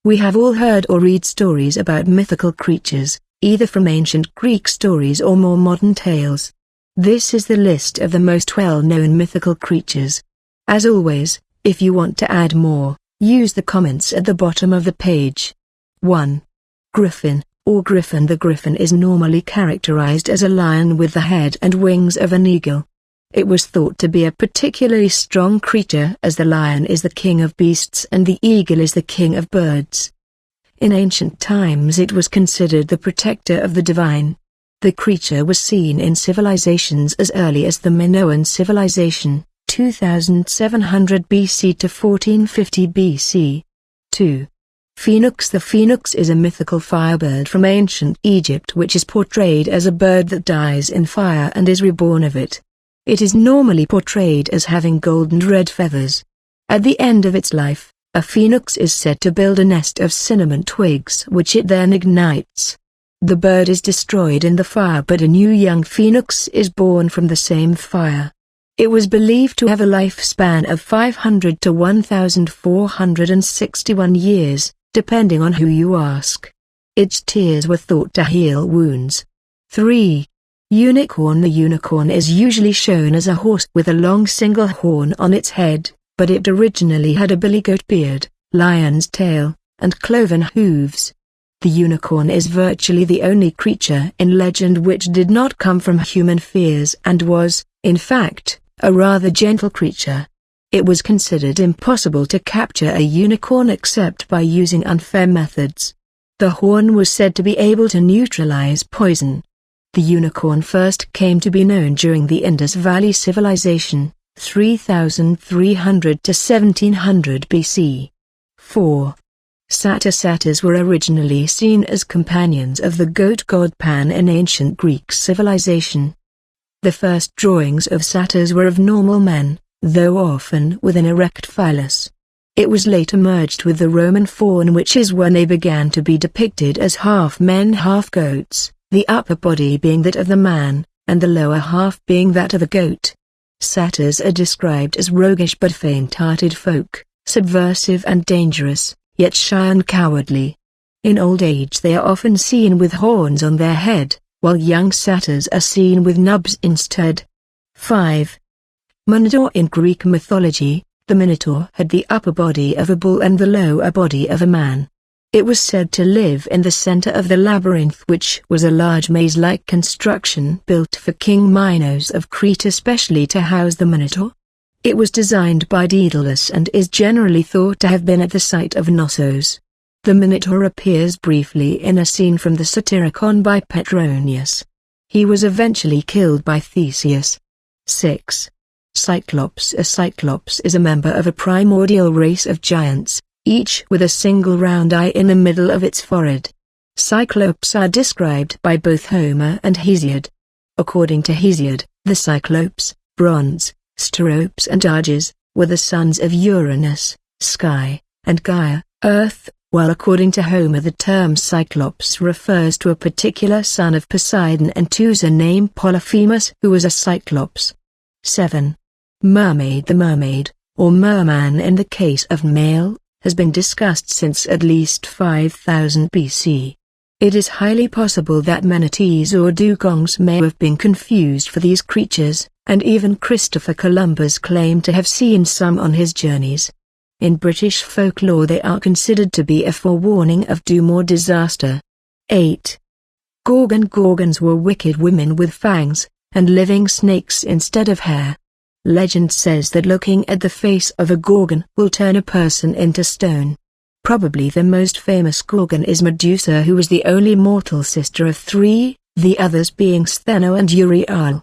We have all heard or read stories about mythical creatures, either from ancient Greek stories or more modern tales. This is the list of the most well-known mythical creatures. As always, if you want to add more, use the comments at the bottom of the page. 1. Griffin, or griffin. The griffin is normally characterized as a lion with the head and wings of an eagle. It was thought to be a particularly strong creature, as the lion is the king of beasts and the eagle is the king of birds. In ancient times it was considered the protector of the divine. The creature was seen in civilizations as early as the Minoan civilization, 2700 BC to 1450 BC. 2. Phoenix. The phoenix is a mythical firebird from ancient Egypt which is portrayed as a bird that dies in fire and is reborn of it. It is normally portrayed as having gold and red feathers. At the end of its life, a phoenix is said to build a nest of cinnamon twigs which it then ignites. The bird is destroyed in the fire but a new young phoenix is born from the same fire. It was believed to have a lifespan of 500 to 1461 years, depending on who you ask. Its tears were thought to heal wounds. 3. Unicorn. The unicorn is usually shown as a horse with a long single horn on its head, but it originally had a billy goat beard, lion's tail, and cloven hooves. The unicorn is virtually the only creature in legend which did not come from human fears and was, in fact, a rather gentle creature. It was considered impossible to capture a unicorn except by using unfair methods. The horn was said to be able to neutralize poison. The unicorn first came to be known during the Indus Valley Civilization, 3300 to 1700 BC. 4. Satyr. Satyrs were originally seen as companions of the goat god Pan in ancient Greek civilization. The first drawings of satyrs were of normal men, though often with an erect phallus. It was later merged with the Roman faun, which is when they began to be depicted as half men half goats, the upper body being that of the man, and the lower half being that of a goat. Satyrs are described as roguish but faint-hearted folk, subversive and dangerous, yet shy and cowardly. In old age they are often seen with horns on their head, while young satyrs are seen with nubs instead. 5. Minotaur. In Greek mythology, the Minotaur had the upper body of a bull and the lower body of a man. It was said to live in the center of the labyrinth, which was a large maze-like construction built for King Minos of Crete especially to house the Minotaur. It was designed by Daedalus and is generally thought to have been at the site of Knossos. The Minotaur appears briefly in a scene from the Satyricon by Petronius. He was eventually killed by Theseus. 6. Cyclops. A cyclops is a member of a primordial race of giants, each with a single round eye in the middle of its forehead. Cyclopes are described by both Homer and Hesiod. According to Hesiod, the Cyclopes, Bronze, Steropes and Arges, were the sons of Uranus, Sky, and Gaia, Earth, while according to Homer the term Cyclops refers to a particular son of Poseidon and Teucer named Polyphemus who was a Cyclops. 7. Mermaid. The mermaid, or merman in the case of male, has been discussed since at least 5000 BC. It is highly possible that manatees or dugongs may have been confused for these creatures, and even Christopher Columbus claimed to have seen some on his journeys. In British folklore they are considered to be a forewarning of doom or disaster. 8. Gorgon. Gorgons were wicked women with fangs, and living snakes instead of hair. Legend says that looking at the face of a Gorgon will turn a person into stone. Probably the most famous Gorgon is Medusa, who was the only mortal sister of 3, the others being Stheno and Euryale.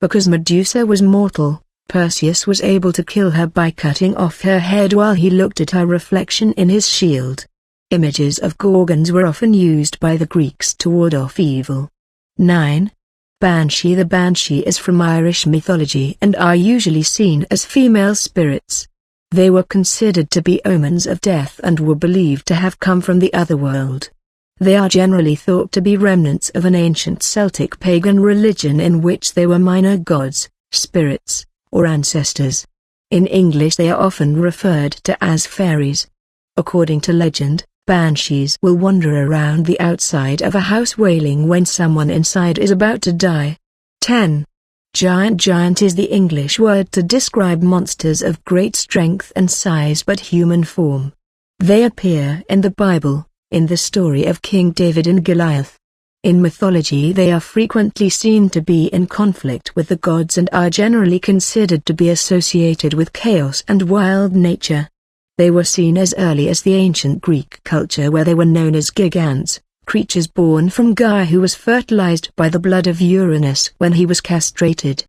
Because Medusa was mortal, Perseus was able to kill her by cutting off her head while he looked at her reflection in his shield. Images of Gorgons were often used by the Greeks to ward off evil. 9. Banshee. The banshee is from Irish mythology and are usually seen as female spirits. They were considered to be omens of death and were believed to have come from the otherworld. They are generally thought to be remnants of an ancient Celtic pagan religion in which they were minor gods, spirits, or ancestors. In English they are often referred to as fairies. According to legend, Banshees will wander around the outside of a house wailing when someone inside is about to die. 10. Giant. Giant is the English word to describe monsters of great strength and size but human form. They appear in the Bible, in the story of King David and Goliath. In mythology they are frequently seen to be in conflict with the gods and are generally considered to be associated with chaos and wild nature. They were seen as early as the ancient Greek culture, where they were known as gigantes, creatures born from Gaia who was fertilized by the blood of Uranus when he was castrated.